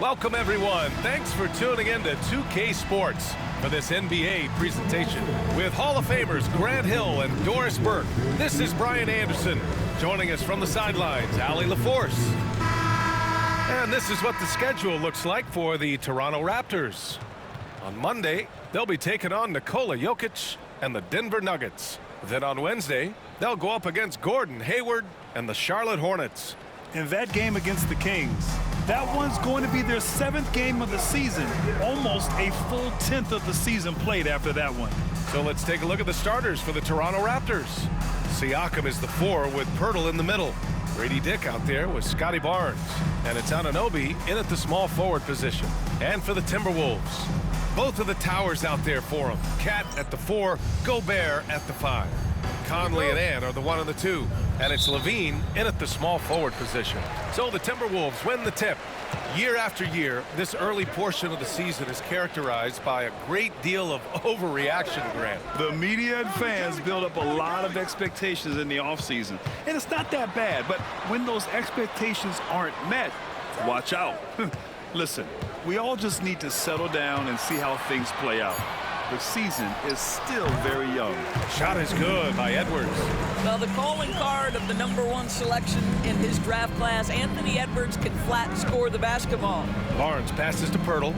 Welcome, everyone. Thanks for tuning in to 2K Sports for this NBA presentation with Hall of Famers Grant Hill and Doris Burke. This is Brian Anderson. Joining us from the sidelines, Allie LaForce. And this is what the schedule looks like for the Toronto Raptors. On Monday, they'll be taking on Nikola Jokic and the Denver Nuggets. Then on Wednesday, they'll go up against Gordon Hayward and the Charlotte Hornets. And that game against the Kings, that one's going to be their 7th game of the season. Almost a full 10th of the season played after that one. So let's take a look at the starters for the Toronto Raptors. Siakam is the 4 with Poeltl in the middle. Grady Dick out there with Scotty Barnes. And it's Anunoby in at the small forward position. And for the Timberwolves, both of the towers out there for them. Cat at the 4, Gobert at the 5. Conley and Ant are the 1 and the 2. And it's Levine in at the small forward position. So the Timberwolves win the tip. Year after year, this early portion of the season is characterized by a great deal of overreaction, Grant. The media and fans build up a lot of expectations in the offseason. And it's not that bad, but when those expectations aren't met, watch out. Listen, we all just need to settle down and see how things play out. The season is still very young. Shot is good by Edwards. Well, the calling card of the #1 selection in his draft class, Anthony Edwards, can flat score the basketball. Barnes passes to Poeltl.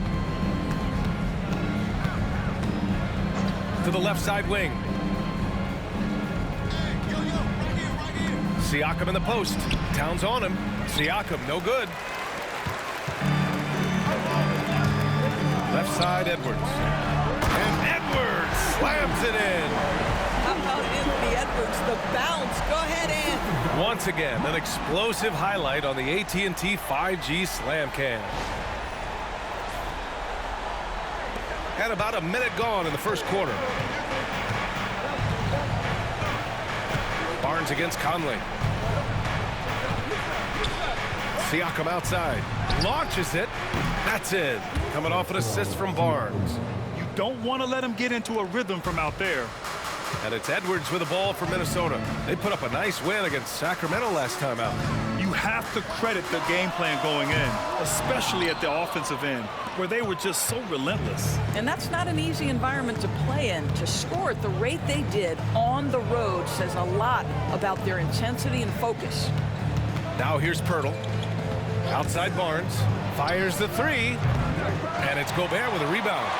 To the left side wing. Siakam in the post. Towns on him. Siakam, no good. Left side, Edwards. And Edwards slams it in. How about Anthony Edwards, the bounce? Go ahead, Ant. Once again, an explosive highlight on the AT&T 5G Slam Cam. And about a minute gone in the first quarter. Barnes against Conley. Siakam outside. Launches it. That's it. Coming off an assist from Barnes. Don't want to let him get into a rhythm from out there. And it's Edwards with the ball for Minnesota. They put up a nice win against Sacramento last time out. You have to credit the game plan going in, especially at the offensive end, where they were just so relentless. And that's not an easy environment to play in. To score at the rate they did on the road says a lot about their intensity and focus. Now here's Poeltl. Outside Barnes. Fires the 3. And it's Gobert with a rebound.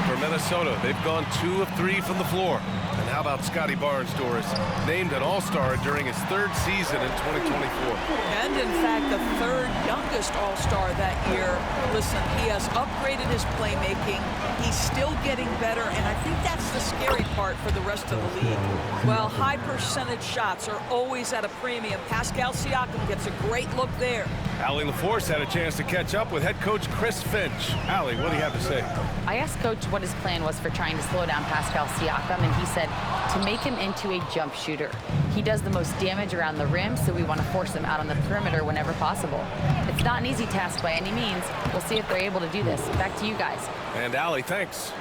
For Minnesota, they've gone 2 of 3 from the floor. And how about Scotty Barnes, Doris? Named an All-Star during his 3rd season in 2024. And in fact, the 3rd youngest All-Star that year. Listen, he has upgraded his playmaking. He's still getting better, and I think that's the scary part for the rest of the league. Well, high percentage shots are always at a premium. Pascal Siakam gets a great look there. Allie LaForce had a chance to catch up with head coach Chris Finch. Allie, what do you have to say? I asked Coach what his plan was for trying to slow down Pascal Siakam, and he said to make him into a jump shooter. He does the most damage around the rim, so we want to force him out on the perimeter whenever possible. It's not an easy task by any means. We'll see if they're able to do this. Back to you guys. And Allie, thanks.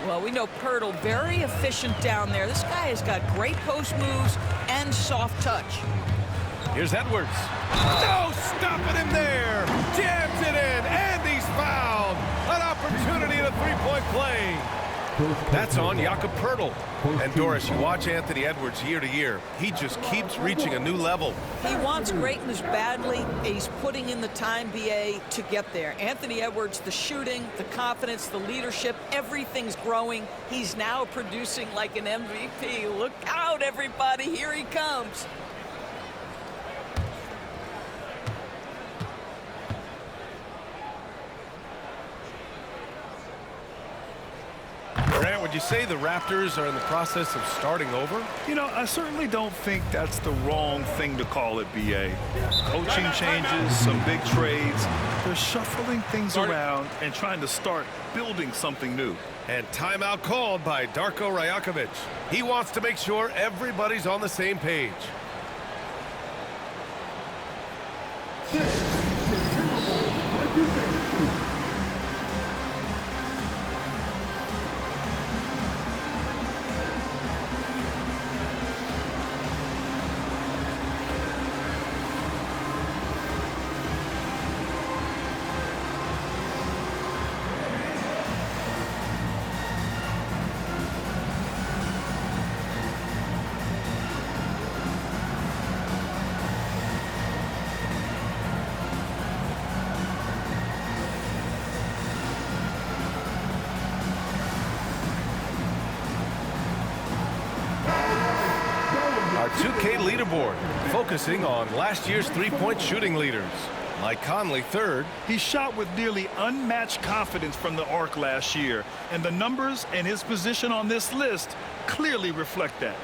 Well, we know Poeltl very efficient down there. This guy has got great post moves and soft touch. Here's Edwards. No stopping him there. Jams it in, and he's fouled. An opportunity at a three-point play. That's on Jakob Poeltl. And Doris, you watch Anthony Edwards year to year. He just keeps reaching a new level. He wants greatness badly. He's putting in the time, BA, to get there. Anthony Edwards, the shooting, the confidence, the leadership, everything's growing. He's now producing like an MVP. Look out, everybody. Here he comes. Grant, would you say the Raptors are in the process of starting over? You know, I certainly don't think that's the wrong thing to call it, BA. Coaching changes, some big trades. They're shuffling things around and trying to start building something new. And timeout called by Darko Rajakovic. He wants to make sure everybody's on the same page. scoreboard, focusing on last year's three-point shooting leaders. Mike Conley, third. He shot with nearly unmatched confidence from the arc last year, and the numbers and his position on this list clearly reflect that.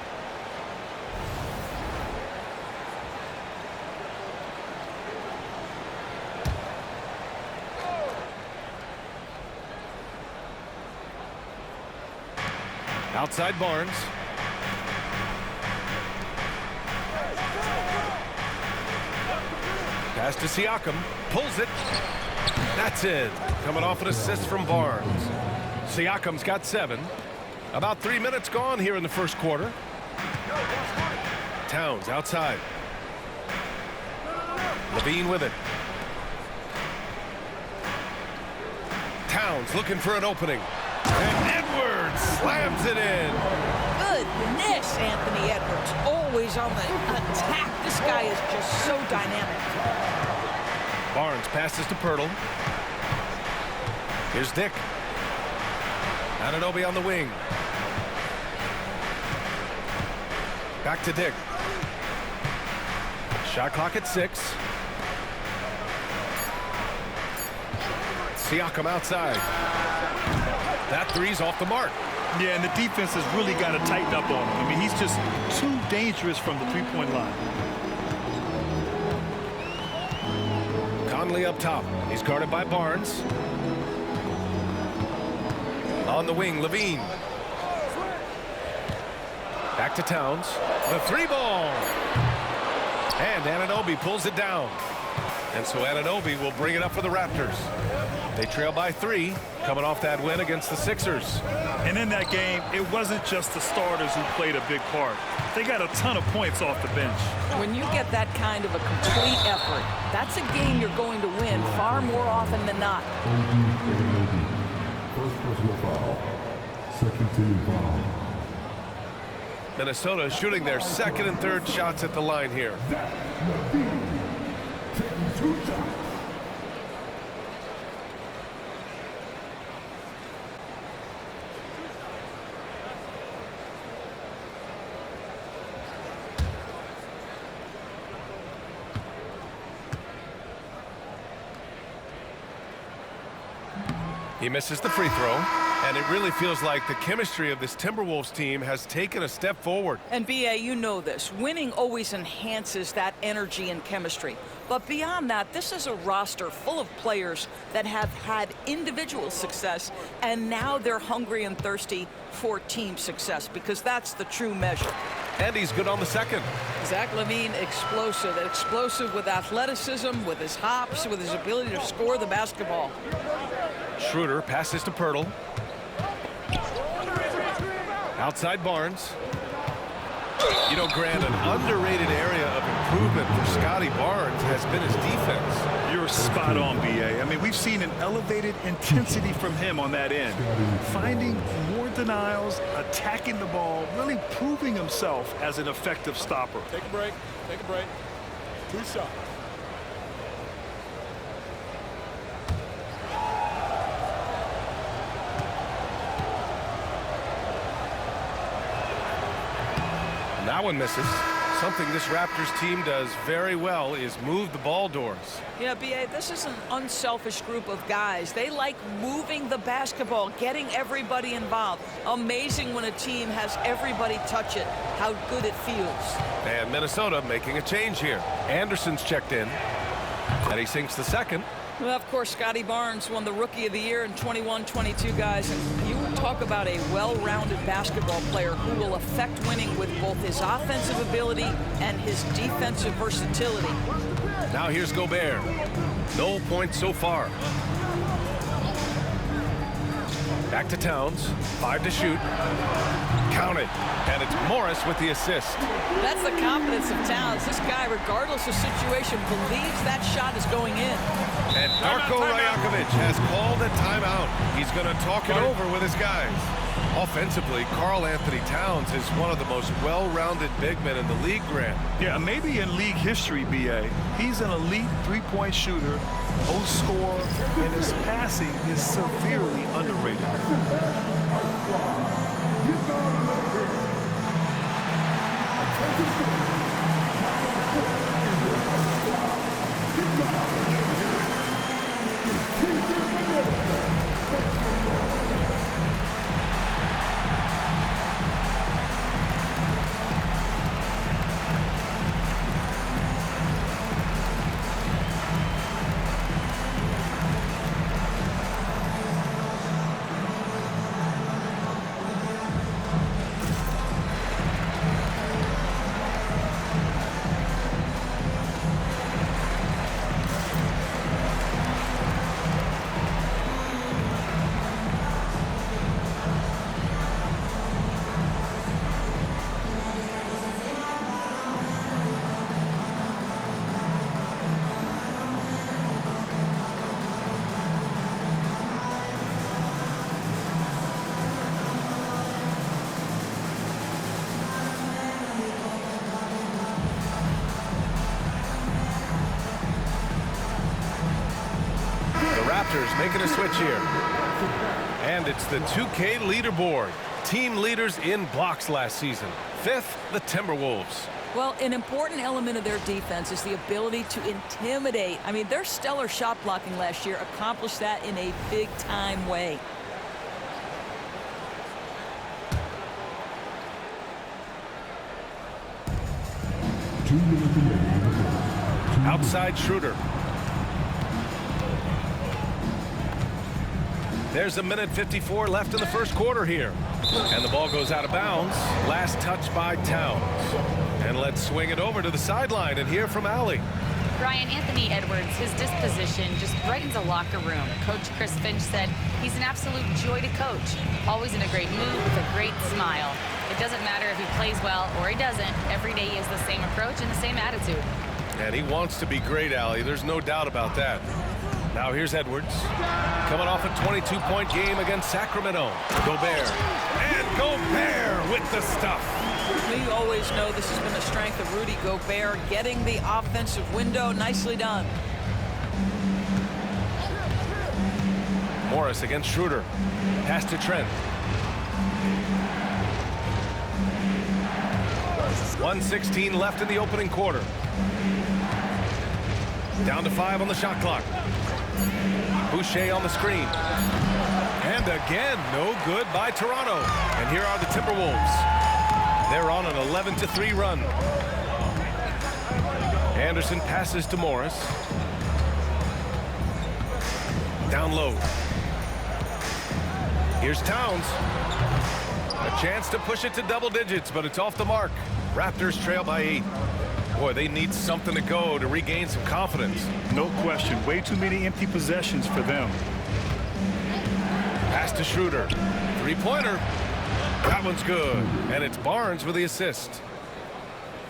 Outside Barnes. Pass to Siakam. Pulls it. That's it. Coming off an assist from Barnes. Siakam's got 7. About 3 minutes gone here in the first quarter. Towns outside. Levine with it. Towns looking for an opening. And Edwards slams it in. Goodness, Anthony Edwards, always on the attack. This guy is just so dynamic. Barnes passes to Pirtle. Here's Dick. Anunoby on the wing. Back to Dick. Shot clock at 6. Siakam outside. That three's off the mark. Yeah, and the defense has really got to tighten up on him. I mean, he's just too dangerous from the three-point line. Conley up top. He's guarded by Barnes. On the wing, Levine. Back to Towns. The 3-ball. And Anunoby pulls it down. And so Anunoby will bring it up for the Raptors. They trail by 3, coming off that win against the Sixers. And in that game, it wasn't just the starters who played a big part. They got a ton of points off the bench. When you get that kind of a complete effort, that's a game you're going to win far more often than not. First personal foul. Second team foul. Minnesota shooting their second and third shots at the line here. Taking 2 shots. He misses the free throw, and it really feels like the chemistry of this Timberwolves team has taken a step forward. And B.A., you know this. Winning always enhances that energy and chemistry. But beyond that, this is a roster full of players that have had individual success, and now they're hungry and thirsty for team success, because that's the true measure. And he's good on the second. Zach LaVine, explosive with athleticism, with his hops, with his ability to score the basketball. Schroeder passes to Pirtle. Outside Barnes. You know, Grant, an underrated area of improvement for Scotty Barnes has been his defense. You're spot on, B.A. I mean, we've seen an elevated intensity from him on that end. Finding more denials, attacking the ball, really proving himself as an effective stopper. Take a break. Take a break. 2 shots. That one misses. Something this Raptors team does very well is move the ball doors. Yeah, B.A., this is an unselfish group of guys. They like moving the basketball, getting everybody involved. Amazing when a team has everybody touch it, how good it feels. And Minnesota making a change here. Anderson's checked in, and he sinks the second. Well, of course, Scotty Barnes won the Rookie of the Year in 21-22, guys. And you talk about a well-rounded basketball player who will affect winning with both his offensive ability and his defensive versatility. Now here's Gobert. No points so far. Back to Towns. 5 to shoot. Count it. And it's Morris with the assist. That's the confidence of Towns. This guy, regardless of situation, believes that shot is going in. And Darko Rajakovic has called a timeout. He's going to talk it over with his guys. Offensively, Karl Anthony Towns is one of the most well-rounded big men in the league, Grant. Yeah, maybe in league history, B.A. He's an elite three-point shooter, most scorer, and his passing is severely underrated. Raptors making a switch here. And it's the 2K leaderboard. Team leaders in blocks last season. 5th, the Timberwolves. Well, an important element of their defense is the ability to intimidate. I mean, their stellar shot blocking last year accomplished that in a big-time way. Outside Schroeder. There's a minute 54 left in the first quarter here. And the ball goes out of bounds. Last touch by Towns. And let's swing it over to the sideline and hear from Allie. Brian, Anthony Edwards, his disposition just brightens a locker room. Coach Chris Finch said he's an absolute joy to coach. Always in a great mood with a great smile. It doesn't matter if he plays well or he doesn't. Every day he has the same approach and the same attitude. And he wants to be great, Allie. There's no doubt about that. Now here's Edwards. Coming off a 22-point game against Sacramento. Gobert. And Gobert with the stuff. We always know this has been the strength of Rudy Gobert, getting the offensive window. Nicely done. Morris against Schroeder. Pass to Trent. 1:16 left in the opening quarter. Down to 5 on the shot clock. Boucher on the screen. And again, no good by Toronto. And here are the Timberwolves. They're on an 11-3 run. Anderson passes to Morris. Down low. Here's Towns. A chance to push it to double digits, but it's off the mark. Raptors trail by 8. Boy, they need something to go to regain some confidence. No question. Way too many empty possessions for them. Pass to Schroeder. Three-pointer. That one's good. And it's Barnes with the assist.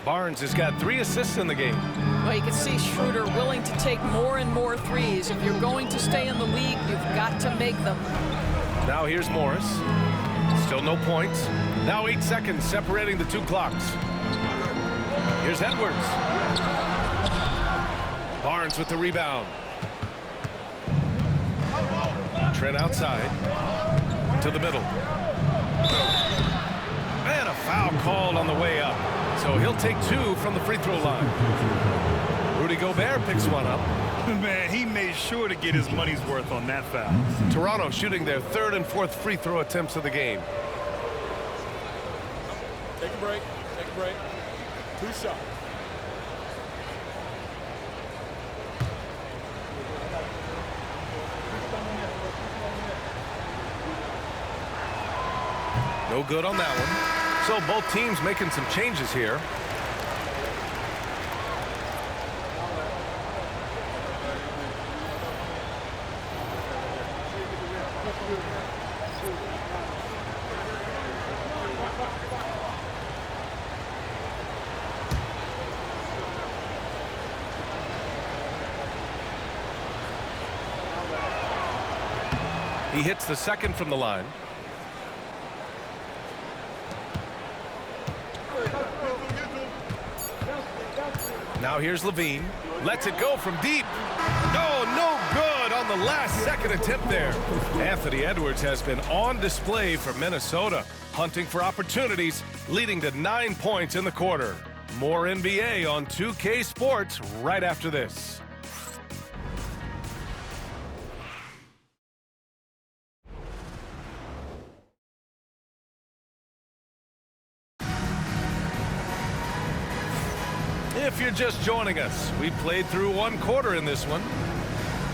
Barnes has got 3 assists in the game. Well, you can see Schroeder willing to take more and more threes. If you're going to stay in the league, you've got to make them. Now here's Morris. Still no points. Now 8 seconds separating the 2 clocks. Here's Edwards. Barnes with the rebound. Trent outside. To the middle. And a foul called on the way up. So he'll take 2 from the free throw line. Rudy Gobert picks one up. Man, he made sure to get his money's worth on that foul. Toronto shooting their 3rd and 4th free throw attempts of the game. Take a break. Take a break. 2 shots. No good on that one. So both teams making some changes here. He hits the second from the line. Now here's Levine. Lets it go from deep. No good on the last second attempt there. Anthony Edwards has been on display for Minnesota, hunting for opportunities, leading to 9 points in the quarter. More NBA on 2K Sports right after this. If you're just joining us, we played through 1 quarter in this one.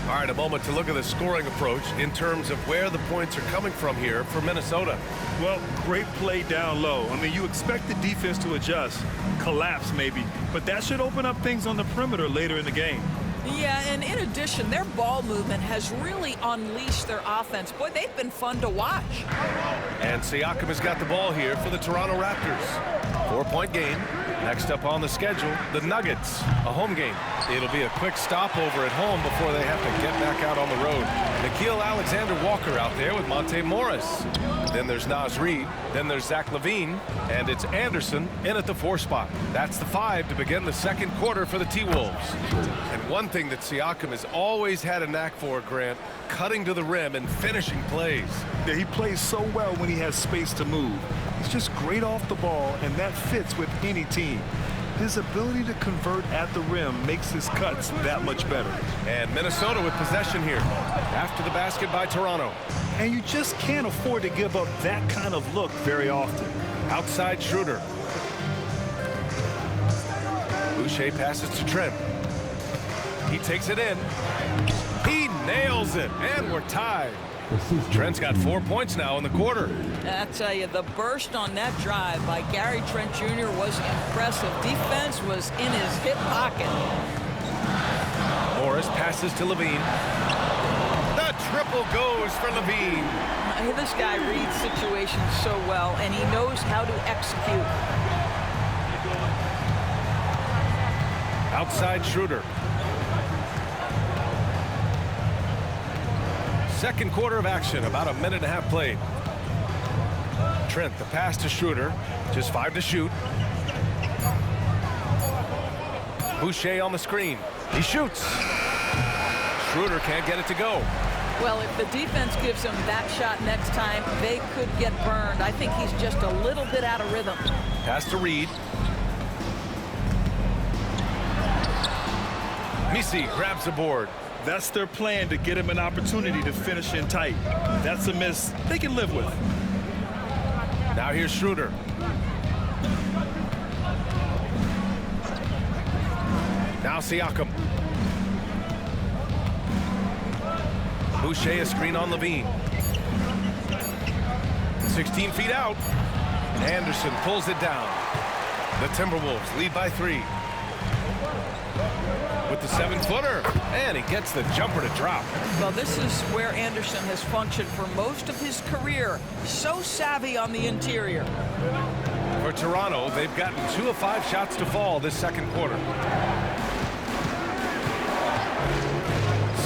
All right, a moment to look at the scoring approach in terms of where the points are coming from here for Minnesota. Well, great play down low. I mean, you expect the defense to adjust, collapse maybe, but that should open up things on the perimeter later in the game. Yeah, and in addition, their ball movement has really unleashed their offense. Boy, they've been fun to watch. And Siakam has got the ball here for the Toronto Raptors. 4-point game. Next up on the schedule, the Nuggets, a home game. It'll be a quick stopover at home before they have to get back out on the road. Nickeil Alexander-Walker out there with Monte Morris. Then there's Naz Reid. Then there's Zach LaVine. And it's Anderson in at the 4 spot. That's the 5 to begin the second quarter for the T-Wolves. And one thing that Siakam has always had a knack for, Grant, cutting to the rim and finishing plays. Yeah, he plays so well when he has space to move. He's just great off the ball, and that fits with any team. His ability to convert at the rim makes his cuts that much better. And Minnesota with possession here after the basket by Toronto. And you just can't afford to give up that kind of look very often. Outside Schroeder. Boucher passes to Trent. He takes it in. He nails it, and we're tied. Trent's got 4 points now in the quarter. I tell you, the burst on that drive by Gary Trent Jr. was impressive. Defense was in his hip pocket. Morris passes to LaVine. The triple goes for LaVine. This guy reads situations so well, and he knows how to execute. Outside Schroeder. Second quarter of action, about a minute and a half played. Trent, the pass to Schroeder, just 5 to shoot. Boucher on the screen. He shoots. Schroeder can't get it to go. Well, if the defense gives him that shot next time, they could get burned. I think he's just a little bit out of rhythm. Pass to Reid. Misi grabs the board. That's their plan, to get him an opportunity to finish in tight. That's a miss they can live with. Now here's Schroeder. Now Siakam. Boucher a screen on LaVine. 16 feet out. Anderson pulls it down. The Timberwolves lead by 3. With the 7-footer, and he gets the jumper to drop. Well, this is where Anderson has functioned for most of his career. So savvy on the interior. For Toronto, they've gotten 2 of 5 shots to fall this second quarter.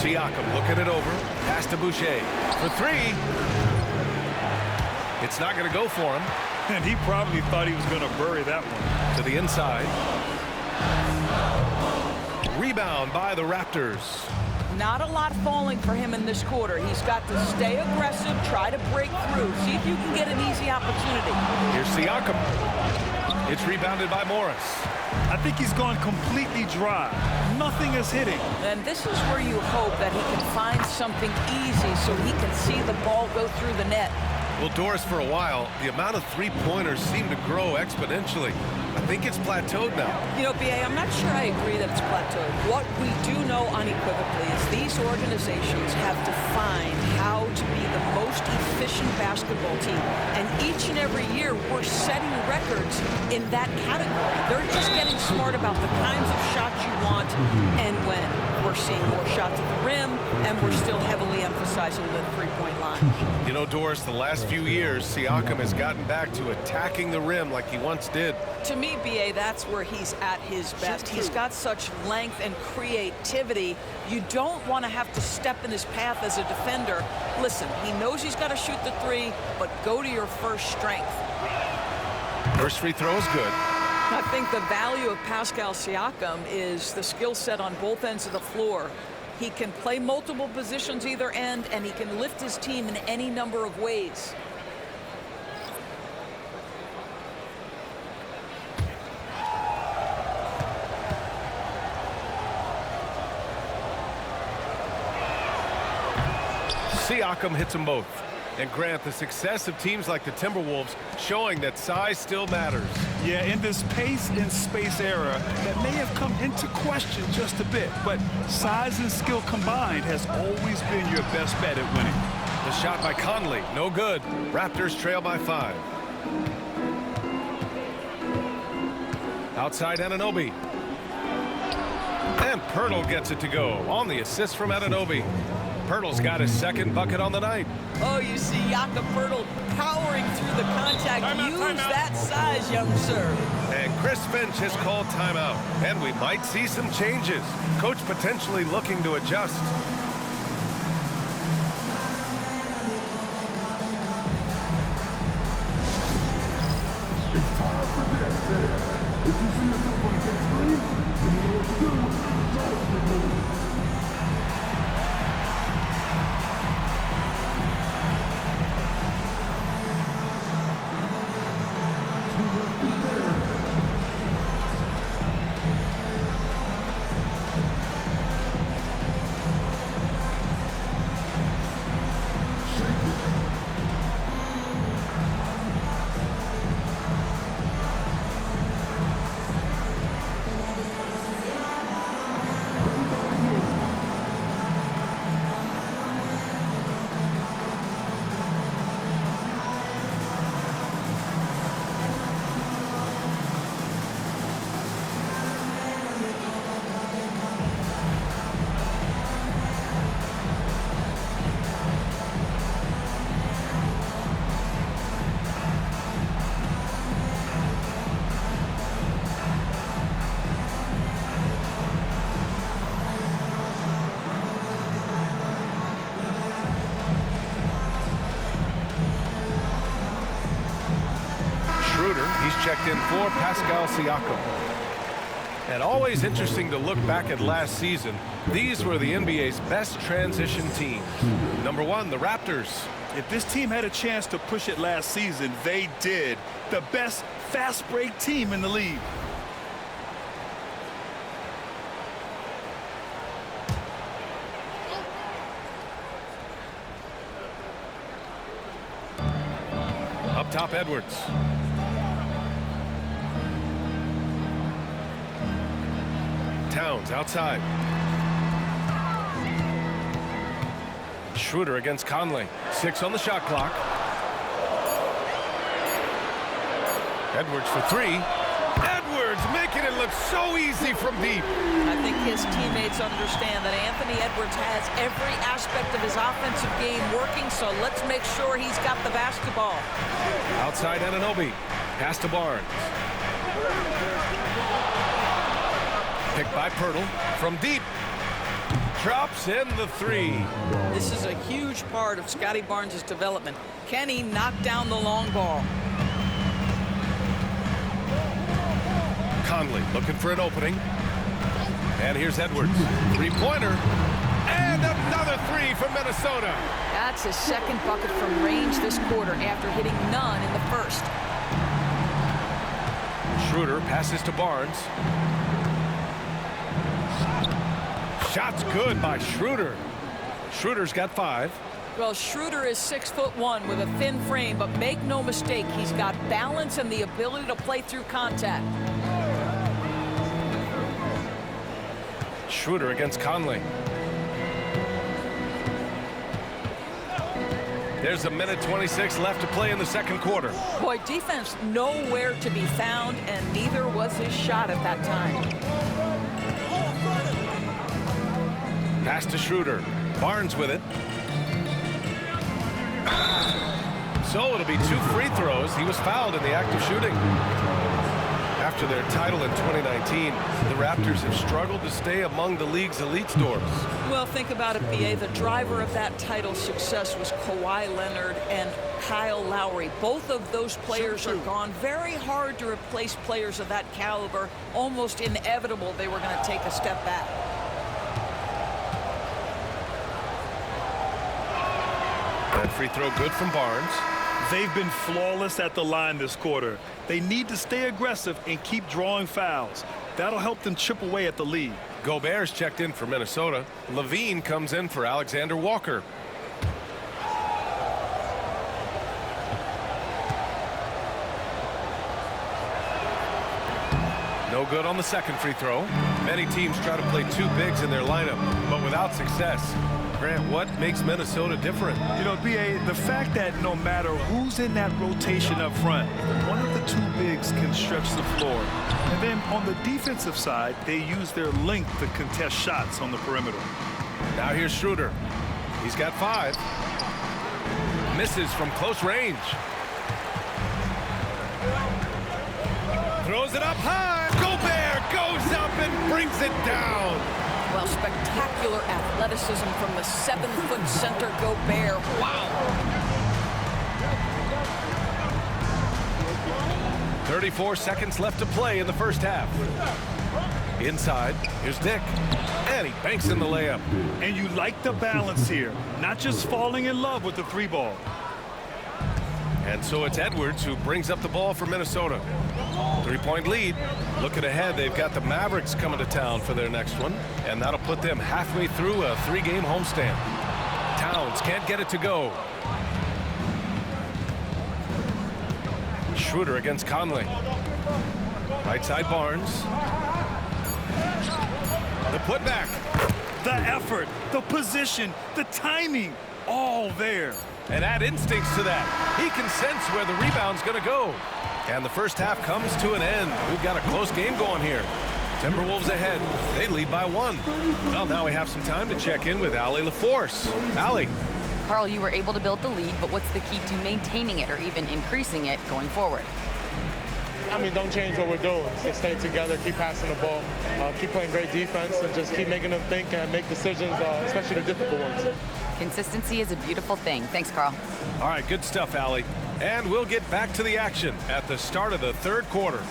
Siakam looking it over. Pass to Boucher for 3. It's not going to go for him. And he probably thought he was going to bury that one. To the inside. Rebound by the Raptors. Not a lot falling for him in this quarter. He's got to stay aggressive, try to break through, see if you can get an easy opportunity. Here's Siakam. It's rebounded by Morris. I think he's gone completely dry. Nothing is hitting. And this is where you hope that he can find something easy so he can see the ball go through the net. Well, Doris, for a while, the amount of three-pointers seemed to grow exponentially. I think it's plateaued now. You know, B.A., I'm not sure I agree that it's plateaued. What we do know unequivocally is these organizations have defined how to be the most efficient basketball team. And each and every year, we're setting records in that category. They're just getting smart about the kinds of shots you want and when. We're seeing more shots at the rim, and we're still heavily emphasizing the three-point line. You know, Doris, the last few years, Siakam has gotten back to attacking the rim like he once did. To me, B.A., that's where he's at his best. He's got such length and creativity. You don't want to have to step in his path as a defender. Listen, he knows he's got to shoot the 3, but go to your first strength. First free throw is good. I think the value of Pascal Siakam is the skill set on both ends of the floor. He can play multiple positions either end, and he can lift his team in any number of ways. Siakam hits them both. And Grant, the success of teams like the Timberwolves showing that size still matters. Yeah, in this pace and space era, that may have come into question just a bit, but size and skill combined has always been your best bet at winning. The shot by Conley, no good. Raptors trail by 5. Outside Anunoby. And Poeltl gets it to go on the assist from Anunoby. Pirtle's got his second bucket on the night. Oh, you see Jakob Poeltl powering through the contact. Use that size, young sir. And Chris Finch has called timeout. And we might see some changes. Coach potentially looking to adjust. It's time for this. If you see yourself on the screen, you know what to do. Just remove. He's checked in for Pascal Siakam. And always interesting to look back at last season. These were the NBA's best transition teams. Number 1, the Raptors. If this team had a chance to push it last season, they did. The best fast break team in the league. Up top, Edwards. Towns outside. Schroeder against Conley. 6 on the shot clock. Edwards for 3. Edwards making it look so easy from deep. I think his teammates understand that Anthony Edwards has every aspect of his offensive game working, so let's make sure he's got the basketball. Outside Anunoby. Pass to Barnes. Picked by Poeltl from deep. Drops in the 3. This is a huge part of Scotty Barnes' development. Can he knock down the long ball? Conley looking for an opening. And here's Edwards. 3-pointer. And another 3 from Minnesota. That's his second bucket from range this quarter after hitting none in the first. Schroeder passes to Barnes. Shot's good by Schroeder. Schroeder's got 5. Well, Schroeder is 6'1" with a thin frame, but make no mistake, he's got balance and the ability to play through contact. Schroeder against Conley. There's a minute 26 left to play in the second quarter. Boy, defense nowhere to be found, and neither was his shot at that time. Pass to Schroeder. Barnes with it. So it'll be 2 free throws. He was fouled in the act of shooting. After their title in 2019, the Raptors have struggled to stay among the league's elite stores. Well, think about it, B.A. The driver of that title success was Kawhi Leonard and Kyle Lowry. Both of those players are gone. Very hard to replace players of that caliber. Almost inevitable they were going to take a step back. That free throw good from Barnes. They've been flawless at the line this quarter. They need to stay aggressive and keep drawing fouls. That'll help them chip away at the lead. Gobert's checked in for Minnesota. Levine comes in for Alexander Walker. No good on the second free throw. Many teams try to play 2 bigs in their lineup, but without success. Grant, what makes Minnesota different? You know, B.A., the fact that no matter who's in that rotation up front, one of the 2 bigs can stretch the floor. And then on the defensive side, they use their length to contest shots on the perimeter. Now here's Schroeder. He's got 5. Misses from close range. Throws it up high. Gobert goes up and brings it down. Well, spectacular athleticism from the 7-foot center Gobert. Wow. 34 seconds left to play in the first half. Inside, here's Dick. And he banks in the layup. And you like the balance here. Not just falling in love with the 3-ball. And so it's Edwards who brings up the ball for Minnesota. 3-point lead. Looking ahead, they've got the Mavericks coming to town for their next one. And that'll put them halfway through a 3-game homestand. Towns can't get it to go. Schroeder against Conley. Right side Barnes. The putback. The effort, the position, the timing, all there. And add instincts to that. He can sense where the rebound's going to go. And the first half comes to an end. We've got a close game going here. Timberwolves ahead. They lead by 1. Well, now we have some time to check in with Allie LaForce. Allie. Carl, you were able to build the lead, but what's the key to maintaining it or even increasing it going forward? I mean, don't change what we're doing. Just stay together, keep passing the ball, keep playing great defense, and just keep making them think and make decisions, especially the difficult ones. Consistency is a beautiful thing. Thanks, Carl. All right, good stuff, Allie. And we'll get back to the action at the start of the third quarter.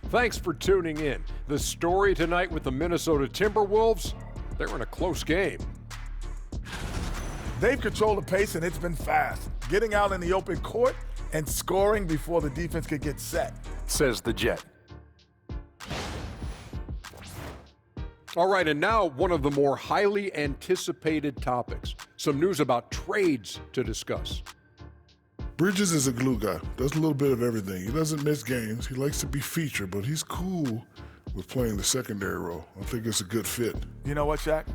Thanks for tuning in. The story tonight with the Minnesota Timberwolves, they're in a close game. They've controlled the pace, and it's been fast. Getting out in the open court and scoring before the defense could get set. Says the Jet. All right, and now one of the more highly anticipated topics. Some news about trades to discuss. Bridges is a glue guy, does a little bit of everything. He doesn't miss games. He likes to be featured, but he's cool with playing the secondary role. I think it's a good fit. You know what, Shaq?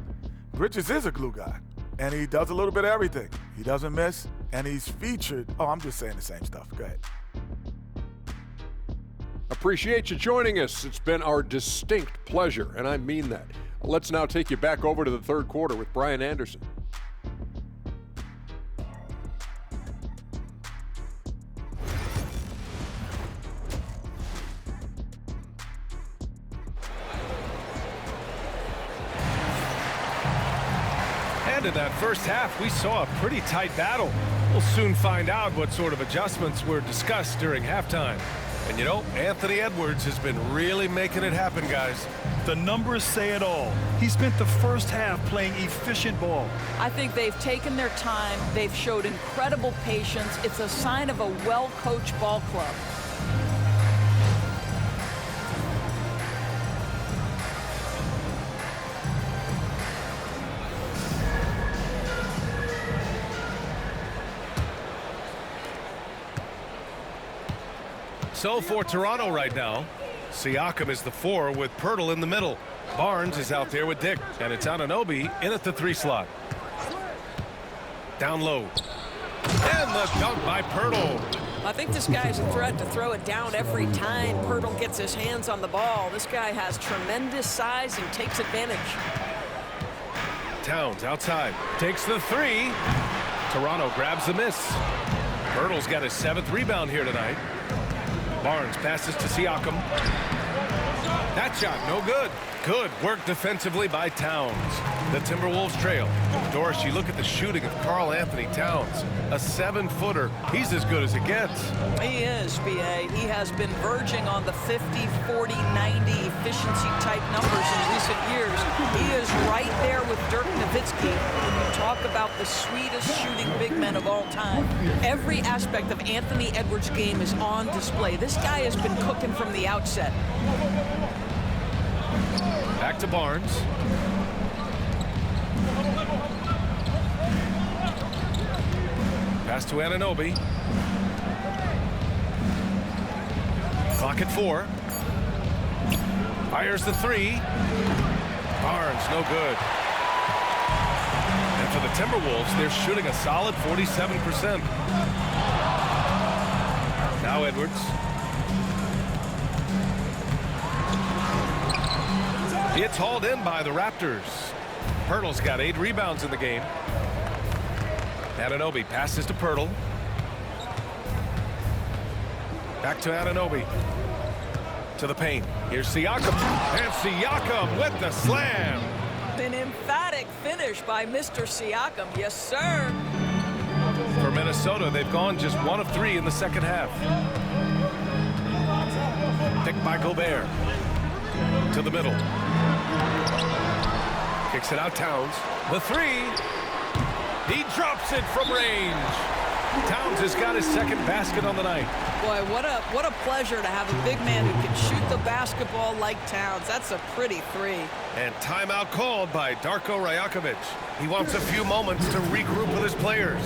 Bridges is a glue guy, and he does a little bit of everything. He doesn't miss, and he's featured. Oh, I'm just saying the same stuff. Go ahead. Appreciate you joining us. It's been our distinct pleasure, and I mean that. Let's now take you back over to the third quarter with Brian Anderson. And in that first half, we saw a pretty tight battle. We'll soon find out what sort of adjustments were discussed during halftime. And you know, Anthony Edwards has been really making it happen, guys. The numbers say it all. He spent the first half playing efficient ball. I think they've taken their time. They've showed incredible patience. It's a sign of a well-coached ball club. So for Toronto right now, Siakam is the 4 with Poeltl in the middle. Barnes is out there with Dick, and it's Anunoby in at the 3 slot. Down low. And the dunk by Poeltl. I think this guy's a threat to throw it down every time Poeltl gets his hands on the ball. This guy has tremendous size and takes advantage. Towns outside, takes the 3. Toronto grabs the miss. Poeltl's got his 7th rebound here tonight. Barnes passes to Siakam. That shot, no good. Good work defensively by Towns. The Timberwolves trail. Doris, you look at the shooting of Karl Anthony Towns. A 7-footer. He's as good as it gets. He is, B.A. He has been verging on the 50, 40, 90 efficiency type numbers in recent years. He is right there with Dirk Nowitzki when you talk about the sweetest shooting big men of all time. Every aspect of Anthony Edwards' game is on display. This guy has been cooking from the outset. Back to Barnes. Pass to Anunoby. Clock at 4. Fires the 3. Barnes, no good. And for the Timberwolves, they're shooting a solid 47%. Now Edwards. It's hauled in by the Raptors. Pirtle's got 8 rebounds in the game. Anunoby passes to Pirtle. Back to Anunoby. To the paint. Here's Siakam. And Siakam with the slam. An emphatic finish by Mr. Siakam. Yes, sir. For Minnesota, they've gone just 1 of 3 in the second half. Picked by Gobert. To the middle. Kicks it out, Towns. The 3. He drops it from range. Towns has got his second basket on the night. Boy, what a pleasure to have a big man who can shoot the basketball like Towns. That's a pretty 3. And timeout called by Darko Rajakovic. He wants a few moments to regroup with his players.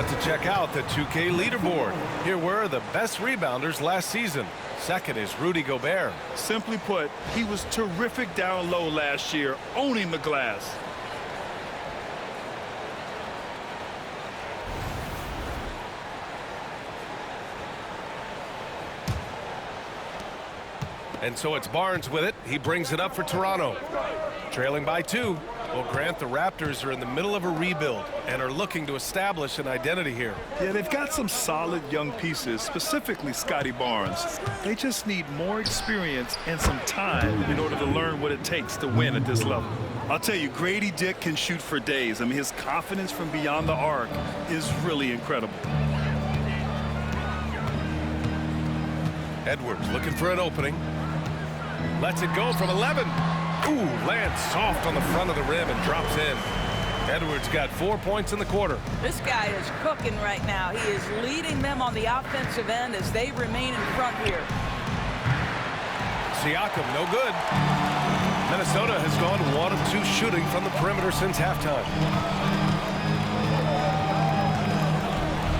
To check out the 2K leaderboard. Here were the best rebounders last season. Second is Rudy Gobert. Simply put, he was terrific down low last year, owning the glass. And so it's Barnes with it. He brings it up for Toronto. Trailing by 2. Well, Grant, the Raptors are in the middle of a rebuild and are looking to establish an identity here. Yeah, they've got some solid young pieces, specifically Scotty Barnes. They just need more experience and some time in order to learn what it takes to win at this level. I'll tell you, Grady Dick can shoot for days. I mean, his confidence from beyond the arc is really incredible. Edwards looking for an opening. Lets it go from 11. Ooh, lands soft on the front of the rim and drops in. Edwards got 4 points in the quarter. This guy is cooking right now. He is leading them on the offensive end as they remain in front here. Siakam, no good. Minnesota has gone 1 of 2 shooting from the perimeter since halftime.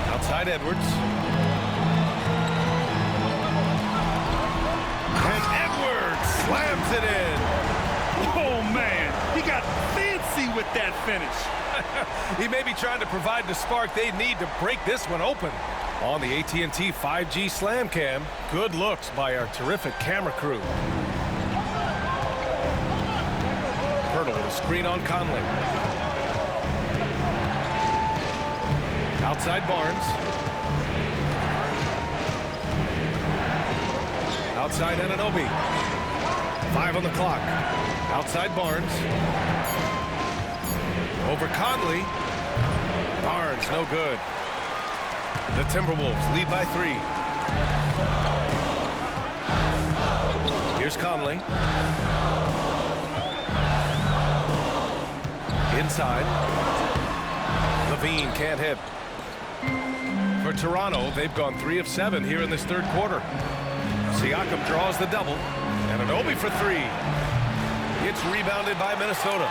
Outside Edwards. And Edwards slams it in. Oh, man, he got fancy with that finish. He may be trying to provide the spark they need to break this one open. On the AT&T 5G Slam Cam, good looks by our terrific camera crew. Pirtle with a screen on Conley. Outside Barnes. Outside Anunoby. 5 on the clock. Outside Barnes. Over Conley. Barnes, no good. The Timberwolves lead by 3. Here's Conley. Inside. Levine can't hit. For Toronto, they've gone 3 of 7 here in this third quarter. Siakam draws the double. Anunoby for 3. It's rebounded by Minnesota.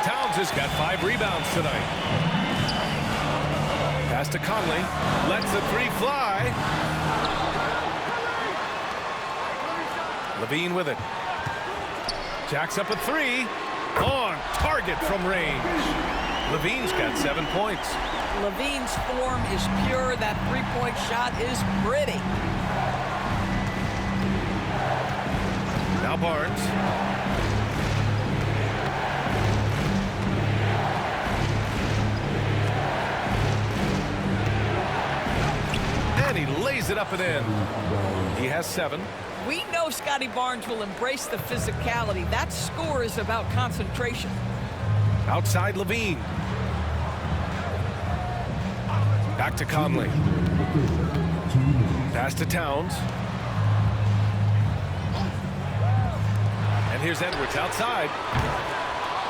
Towns has got 5 rebounds tonight. Pass to Conley. Lets the 3 fly. Levine with it. Jacks up a 3. On target from range. Levine's got 7 points. Levine's form is pure. That three-point shot is pretty. Now Barnes. And he lays it up and in. He has 7. We know Scotty Barnes will embrace the physicality. That score is about concentration. Outside Levine. Back to Conley. Pass to Towns. And here's Edwards outside.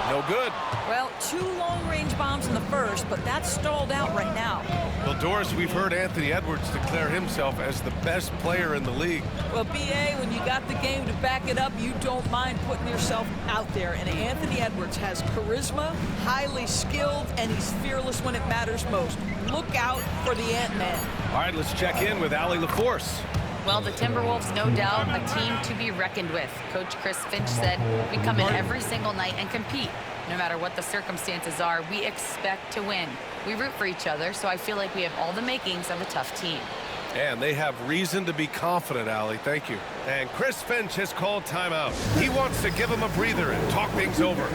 No good. Well, 2 long-range bombs in the first, but that's stalled out right now. Well, Doris, we've heard Anthony Edwards declare himself as the best player in the league. Well, BA, when you got the game to back it up, you don't mind putting yourself out there. And Anthony Edwards has charisma, highly skilled, and he's fearless when it matters most. Look out for the Ant-Man. All right, let's check in with Allie LaForce. Well, the Timberwolves, no doubt, a team to be reckoned with. Coach Chris Finch said, we come in every single night and compete. No matter what the circumstances are, we expect to win. We root for each other, so I feel like we have all the makings of a tough team. And they have reason to be confident, Allie. Thank you. And Chris Finch has called timeout. He wants to give him a breather and talk things over.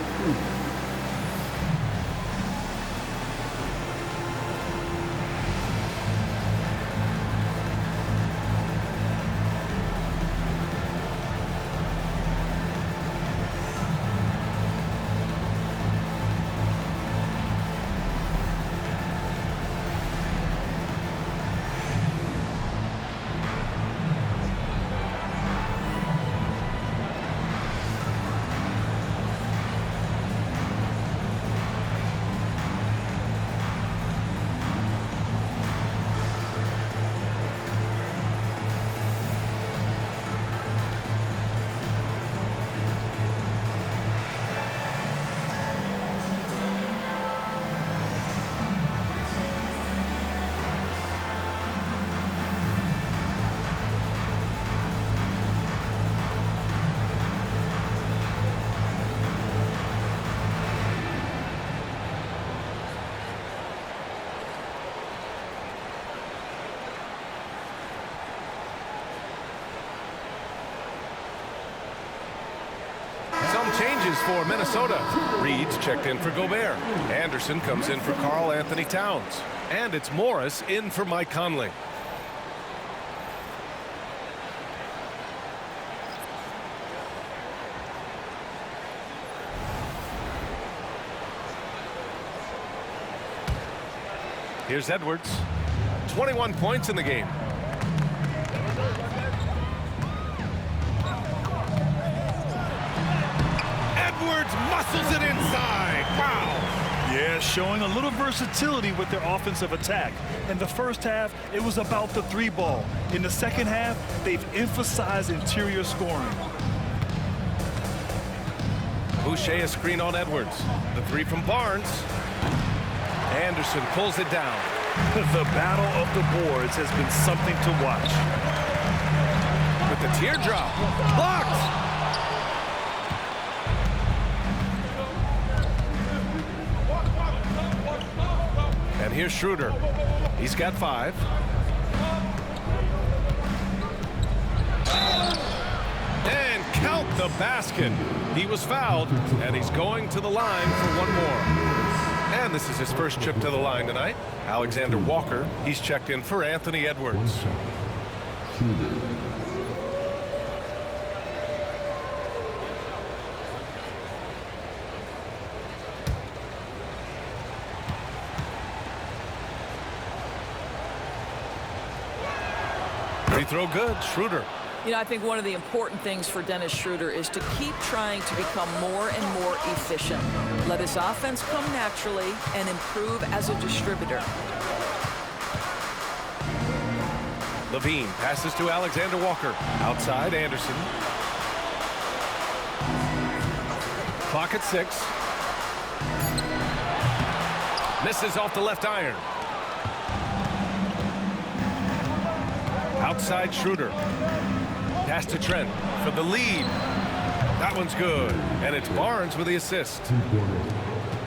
Changes for Minnesota. Reed's checked in for Gobert. Anderson comes in for Karl Anthony Towns. And it's Morris in for Mike Conley. Here's Edwards. 21 points in the game. Edwards muscles it inside. Wow. Yeah, showing a little versatility with their offensive attack. In the first half, it was about the 3-ball. In the second half, they've emphasized interior scoring. Boucher a screen on Edwards. The 3 from Barnes. Anderson pulls it down. The battle of the boards has been something to watch. With the teardrop. Blocked. And here's Schroeder. He's got 5. And count the basket. He was fouled, and he's going to the line for one more. And this is his first trip to the line tonight. Alexander Walker, he's checked in for Anthony Edwards. Free throw good, Schroeder. You know, I think one of the important things for Dennis Schroeder is to keep trying to become more and more efficient. Let his offense come naturally and improve as a distributor. Levine passes to Alexander Walker. Outside, Anderson. Clock at 6. Misses off the left iron. Outside Schroeder. Pass to Trent for the lead. That one's good. And it's Barnes with the assist.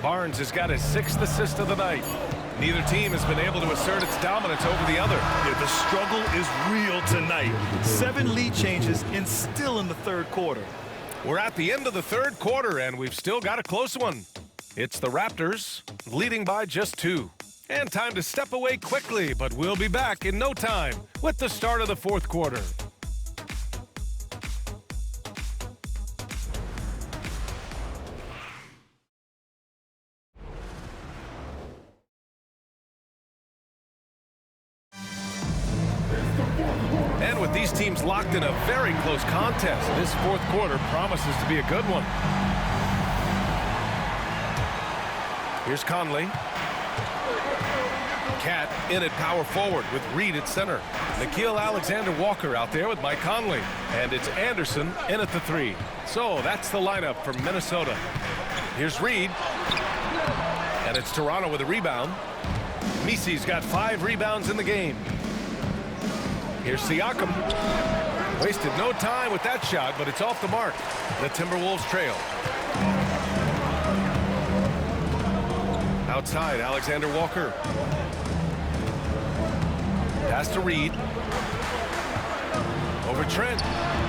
Barnes has got his 6th assist of the night. Neither team has been able to assert its dominance over the other. Yeah, the struggle is real tonight. 7 lead changes and still in the third quarter. We're at the end of the third quarter, and we've still got a close one. It's the Raptors leading by just 2. And time to step away quickly, but we'll be back in no time with the start of the fourth quarter. And with these teams locked in a very close contest, this fourth quarter promises to be a good one. Here's Conley. Cat in at power forward with Reed at center. Nickeil Alexander-Walker out there with Mike Conley. And it's Anderson in at the 3. So that's the lineup for Minnesota. Here's Reed. And it's Toronto with a rebound. Misi's got 5 rebounds in the game. Here's Siakam. Wasted no time with that shot, but it's off the mark. The Timberwolves trail. Outside, Alexander-Walker. Pass to Reed. Over Trent.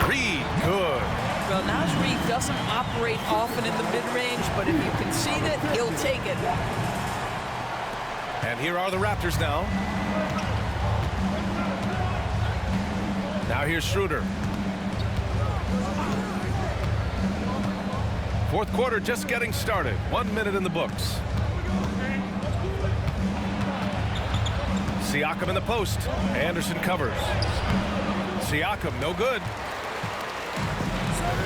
Reed, good. Well, Naz Reid doesn't operate often in the mid-range, but if you concede it, he'll take it. And here are the Raptors now. Now here's Schroeder. Fourth quarter just getting started. 1 minute in the books. Siakam in the post. Anderson covers. Siakam, no good.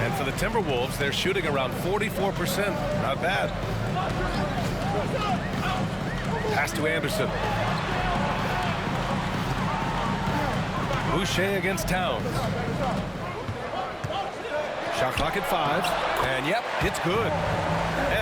And for the Timberwolves, they're shooting around 44%. Not bad. Pass to Anderson. Boucher against Towns. Shot clock at 5. And yep, it's good.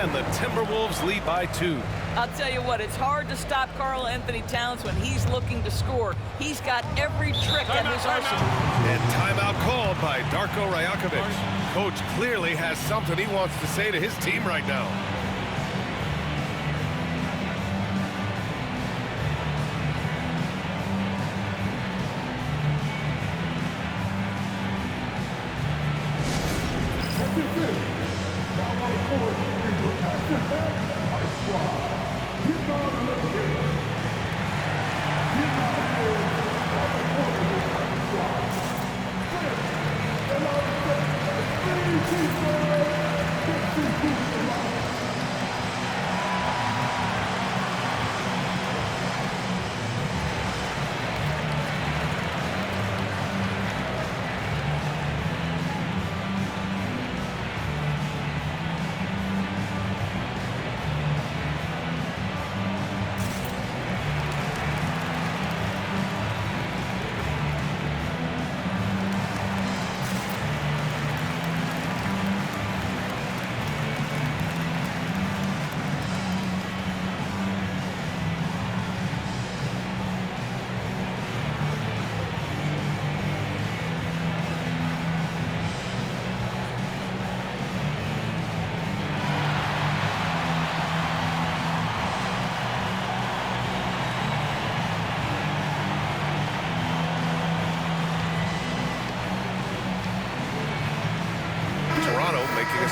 And the Timberwolves lead by 2. I'll tell you what, it's hard to stop Karl Anthony Towns when he's looking to score. He's got every trick at his arsenal. And timeout called by Darko Rajakovic. Coach clearly has something he wants to say to his team right now.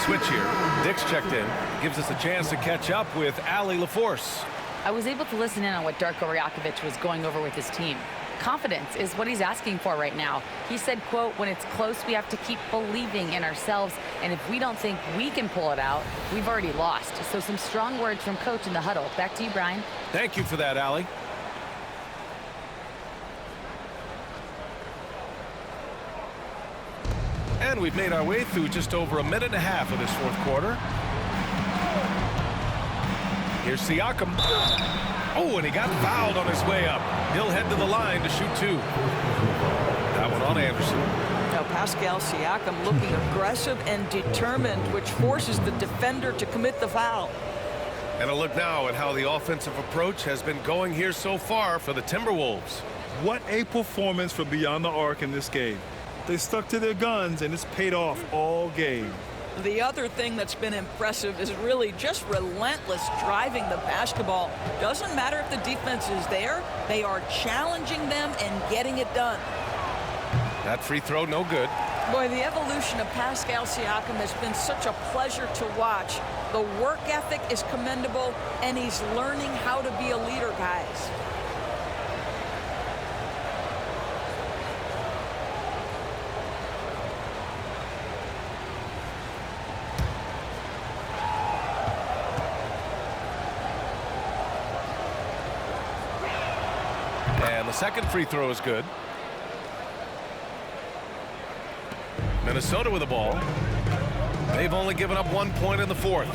Switch here. Dick's checked in. Gives us a chance to catch up with Allie LaForce. I was able to listen in on what Darko Rajakovic was going over with his team. Confidence is what he's asking for right now. He said, quote, when it's close, we have to keep believing in ourselves. And if we don't think we can pull it out, we've already lost. So some strong words from Coach in the huddle. Back to you, Brian. Thank you for that, Allie. And we've made our way through just over a minute and a half of this fourth quarter. Here's Siakam. Oh, and he got fouled on his way up. He'll head to the line to shoot 2. That one on Anderson. Now Pascal Siakam looking aggressive and determined, which forces the defender to commit the foul. And a look now at how the offensive approach has been going here so far for the Timberwolves. What a performance for beyond the arc in this game. They stuck to their guns, and it's paid off all game. The other thing that's been impressive is really just relentless driving the basketball. Doesn't matter if the defense is there, they are challenging them and getting it done. That free throw, no good. Boy, the evolution of Pascal Siakam has been such a pleasure to watch. The work ethic is commendable, and he's learning how to be a leader, guys. And the second free throw is good. Minnesota with the ball. They've only given up 1 point in the fourth.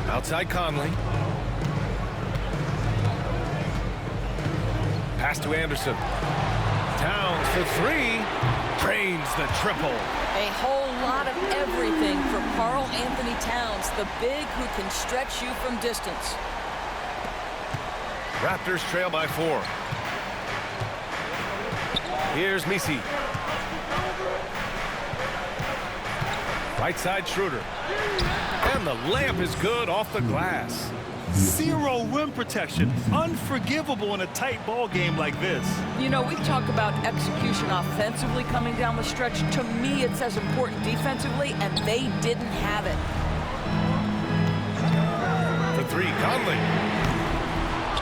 Outside Conley. Pass to Anderson. Towns for three. Drains the triple. A whole lot of everything for Karl Anthony Towns, the big who can stretch you from distance. Raptors trail by 4. Here's Messi. Right side Schroeder. And the layup is good off the glass. Zero rim protection. Unforgivable in a tight ball game like this. You know, we talk about execution offensively coming down the stretch. To me, it's as important defensively, and they didn't have it. For three, Conley.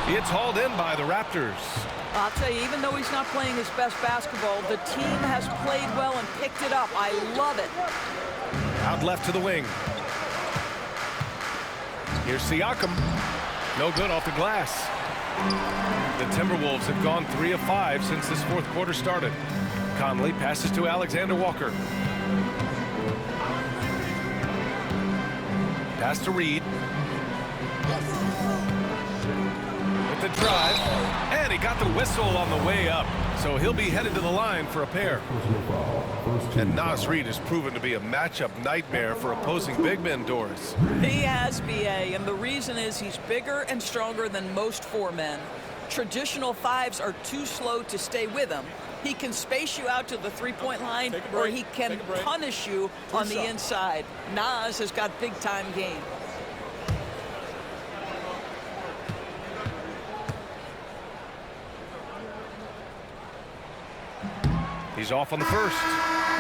It's hauled in by the Raptors. I'll tell you, even though he's not playing his best basketball, the team has played well and picked it up. I love it. Out left to the wing. Here's Siakam. No good off the glass. The Timberwolves have gone 3 of 5 since this fourth quarter started. Conley passes to Alexander Walker. Pass to Reed. With the drive. And he got the whistle on the way up. So he'll be headed to the line for a pair. And Naz Reid has proven to be a matchup nightmare for opposing big men, Doris. He has, B.A., and the reason is he's bigger and stronger than most 4 men. Traditional 5s are too slow to stay with him. He can space you out to the three-point line, or he can punish you on the inside. Naz has got big-time game. He's off on the first.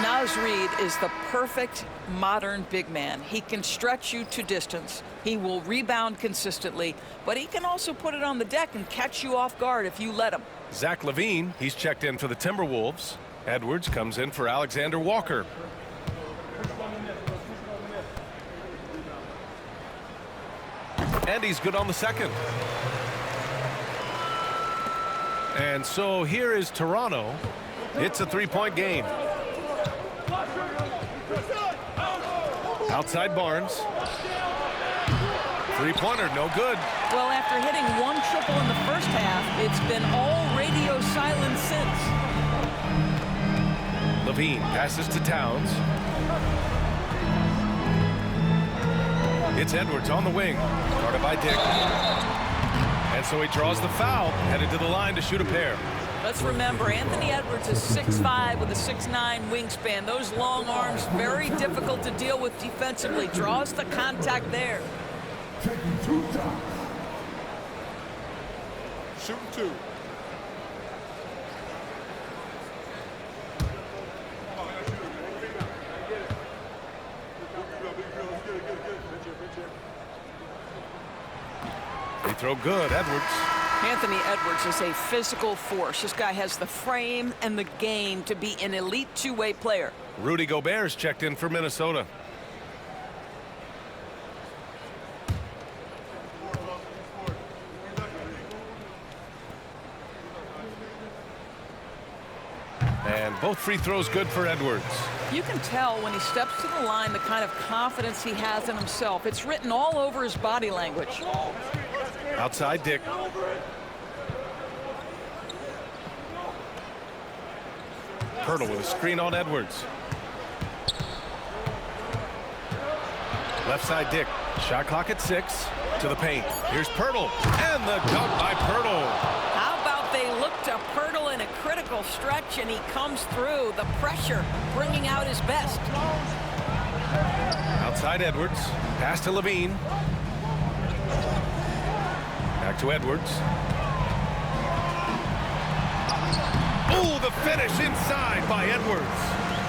Naz Reid is the perfect modern big man. He can stretch you to distance. He will rebound consistently, but he can also put it on the deck and catch you off guard if you let him. Zach LaVine, he's checked in for the Timberwolves. Edwards comes in for Alexander Walker. And he's good on the second. And so here is Toronto. It's a three-point game. Outside Barnes. Three-pointer, no good. Well, after hitting 1 triple in the first half, it's been all radio silence since. LaVine passes to Towns. It's Edwards on the wing. Guarded by Dick. And so he draws the foul, headed to the line to shoot a pair. Let's remember, Anthony Edwards is 6'5" with a 6'9" wingspan. Those long arms, very difficult to deal with defensively. Draws the contact there. Shooting 2. Free throw good, Edwards. Anthony Edwards is a physical force. This guy has the frame and the game to be an elite two-way player. Rudy Gobert's checked in for Minnesota. And both free throws good for Edwards. You can tell when he steps to the line the kind of confidence he has in himself. It's written all over his body language. Outside Dick. Pirtle with a screen on Edwards. Left side Dick. Shot clock at 6. To the paint. Here's Pirtle. And the dunk by Pirtle. How about they look to Pirtle and a critical stretch, and he comes through. The pressure bringing out his best. Outside Edwards. Pass to Levine. Back to Edwards. Oh, the finish inside by Edwards.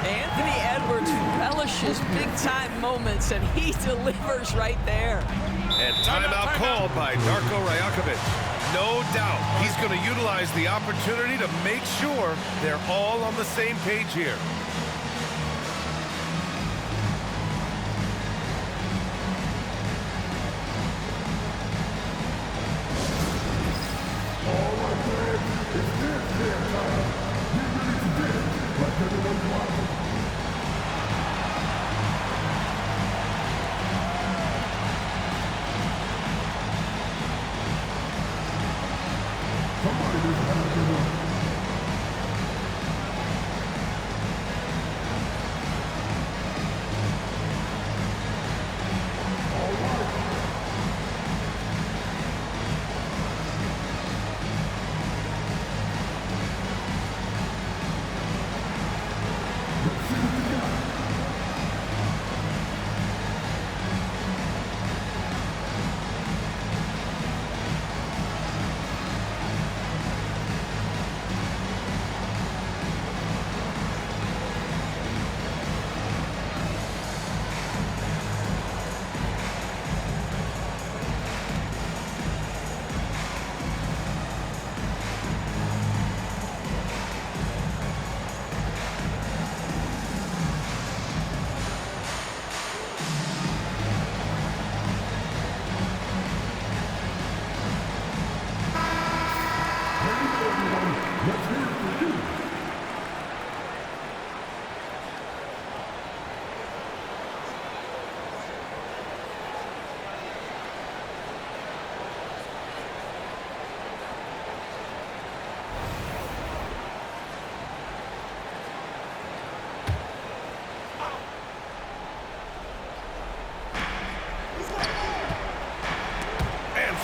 Anthony Edwards relishes big-time moments, and he delivers right there. And timeout called by Darko Rajakovic. No doubt he's going to utilize the opportunity to make sure they're all on the same page here.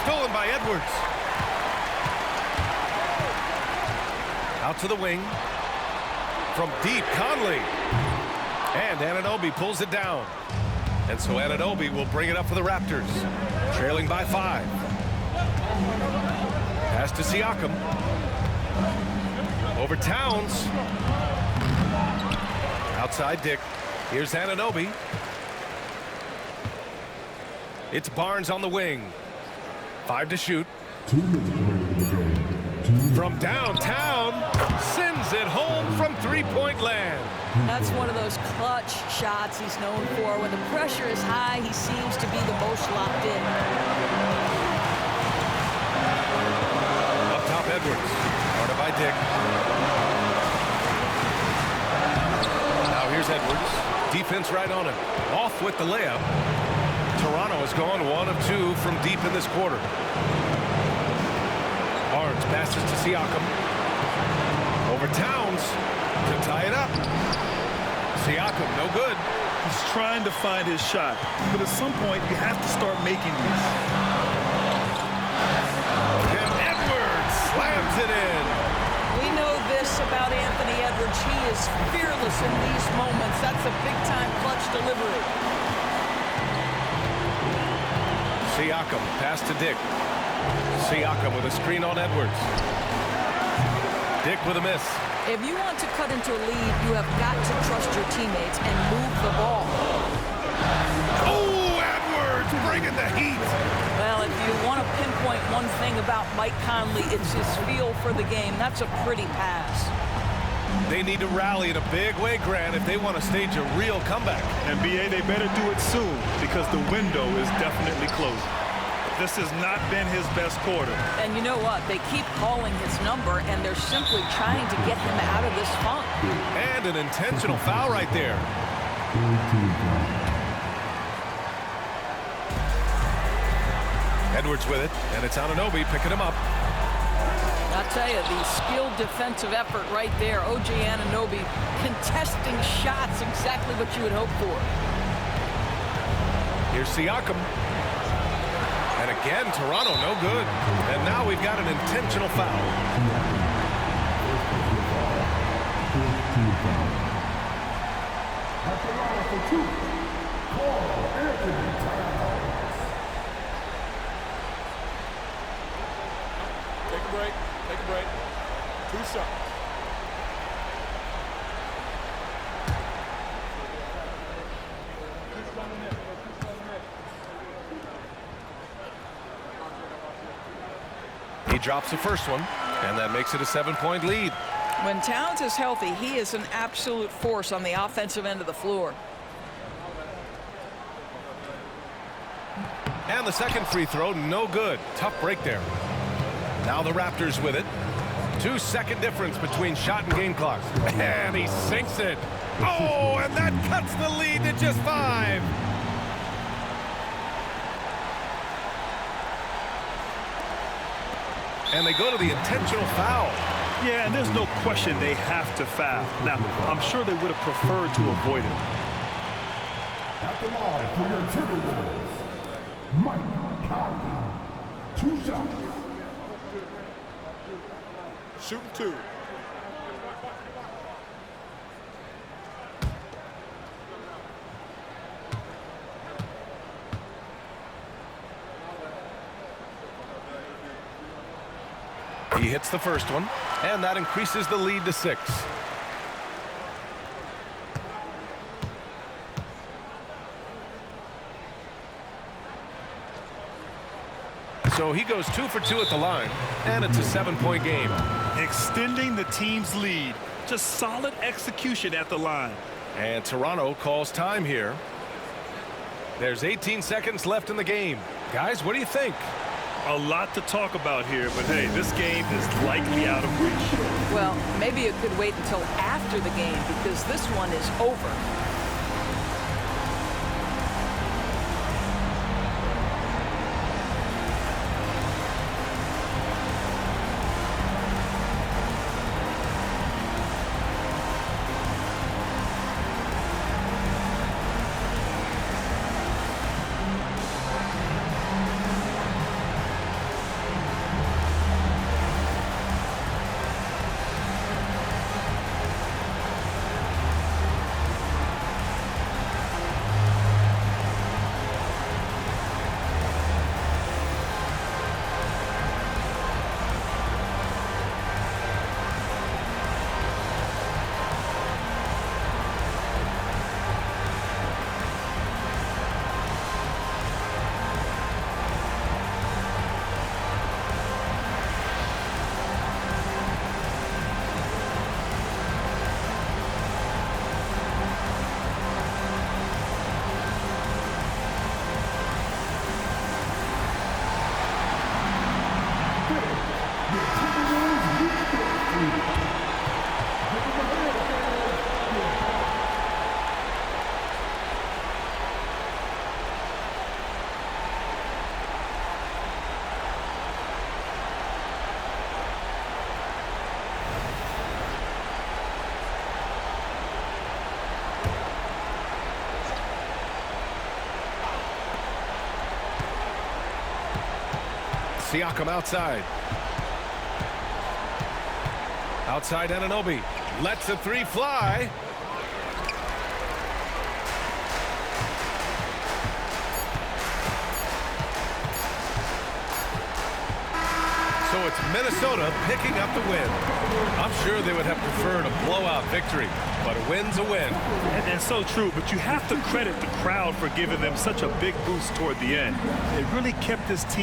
Stolen by Edwards. Out to the wing. From deep, Conley. And Anunoby pulls it down. And so Anunoby will bring it up for the Raptors. Trailing by 5. Pass to Siakam. Over Towns. Outside Dick. Here's Anunoby. It's Barnes on the wing. 5 to shoot. From downtown, sends it home from three-point land. That's one of those clutch shots he's known for. When the pressure is high, he seems to be the most locked in. Up top, Edwards. Guarded by Dick. Now here's Edwards. Defense right on him. Off with the layup. Toronto has gone 1 of 2 from deep in this quarter. Barnes passes to Siakam. Over Towns to tie it up. Siakam, no good. He's trying to find his shot, but at some point you have to start making these. And Edwards slams it in. We know this about Anthony Edwards. He is fearless in these moments. That's a big-time clutch delivery. Siakam, pass to Dick. Siakam with a screen on Edwards. Dick with a miss. If you want to cut into a lead, you have got to trust your teammates and move the ball. Oh, Edwards bringing the heat. Well, if you want to pinpoint one thing about Mike Conley, it's his feel for the game. That's a pretty pass. They need to rally in a big way, Grant, if they want to stage a real comeback. And BA, they better do it soon because the window is definitely closing. This has not been his best quarter. And you know what? They keep calling his number, and they're simply trying to get him out of this funk. And an intentional foul right there. Edwards with it, and it's Anunoby picking him up. I'll tell you, the skilled defensive effort right there. O.J. Anunoby contesting shots, exactly what you would hope for. Here's Siakam. And again, Toronto no good. And now we've got an intentional foul. At the line for two, Carl Anthony Towns. Take a break. Take a break. 2 shots. He drops the first one, and that makes it a 7-point lead. When Towns is healthy, he is an absolute force on the offensive end of the floor. And the second free throw, no good. Tough break there. Now the Raptors with it. 2-second difference between shot and game clock. And he sinks it. Oh, and that cuts the lead to just 5. And they go to the intentional foul. Yeah, and there's no question they have to foul. Now, I'm sure they would have preferred to avoid it. At the line for your Timberwolves, Mike Conley. 2 shots. Shooting 2. He hits the first one, and that increases the lead to 6. So he goes 2 for 2 at the line, and it's a 7-point game. Extending the team's lead. Just solid execution at the line. And Toronto calls time here. There's 18 seconds left in the game. Guys, what do you think? A lot to talk about here, but hey, this game is likely out of reach. Well, maybe it could wait until after the game because this one is over. Siakam outside. Outside Anunoby. Lets the 3 fly. So it's Minnesota picking up the win. I'm sure they would have preferred a blowout victory, but a win's a win. And so true, but you have to credit the crowd for giving them such a big boost toward the end. It really kept this team